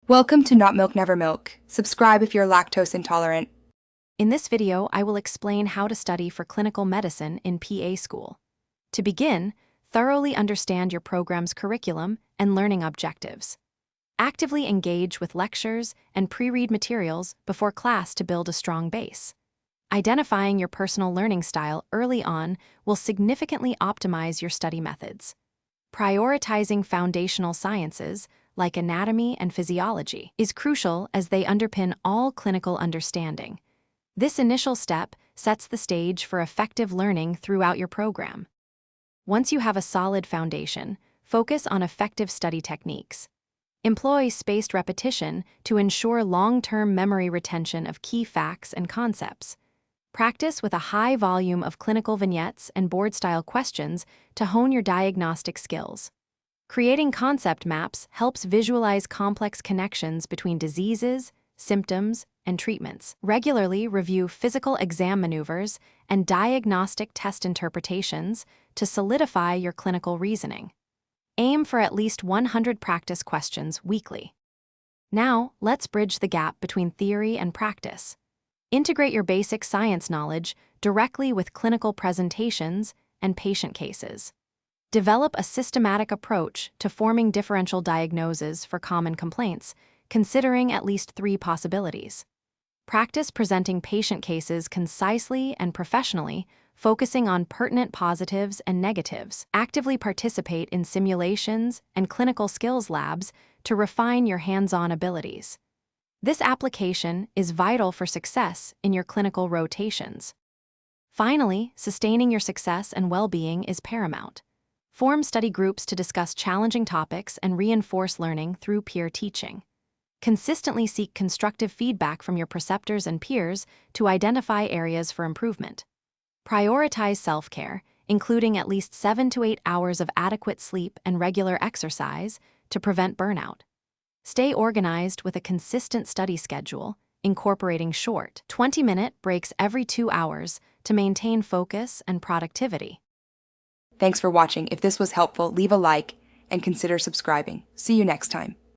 Welcome to Not Milk Never Milk. Subscribe if you're lactose intolerant. In this video, I will explain how to study for clinical medicine in PA school. To begin, thoroughly understand your program's curriculum and learning objectives. Actively engage with lectures and pre-read materials before class to build a strong base. Identifying your personal learning style early on will significantly optimize your study methods. Prioritizing foundational sciences, like anatomy and physiology, is crucial as they underpin all clinical understanding. This initial step sets the stage for effective learning throughout your program. Once you have a solid foundation, focus on effective study techniques. Employ spaced repetition to ensure long-term memory retention of key facts and concepts. Practice with a high volume of clinical vignettes and board-style questions to hone your diagnostic skills. Creating concept maps helps visualize complex connections between diseases, symptoms, and treatments. Regularly review physical exam maneuvers and diagnostic test interpretations to solidify your clinical reasoning. Aim for at least 100 practice questions weekly. Now, let's bridge the gap between theory and practice. Integrate your basic science knowledge directly with clinical presentations and patient cases. Develop a systematic approach to forming differential diagnoses for common complaints, considering at least 3 possibilities. Practice presenting patient cases concisely and professionally, focusing on pertinent positives and negatives. Actively participate in simulations and clinical skills labs to refine your hands-on abilities. This application is vital for success in your clinical rotations. Finally, sustaining your success and well-being is paramount. Form study groups to discuss challenging topics and reinforce learning through peer teaching. Consistently seek constructive feedback from your preceptors and peers to identify areas for improvement. Prioritize self-care, including at least 7 to 8 hours of adequate sleep and regular exercise to prevent burnout. Stay organized with a consistent study schedule, incorporating short, 20-minute breaks every 2 hours to maintain focus and productivity. Thanks for watching. If this was helpful, leave a like and consider subscribing. See you next time.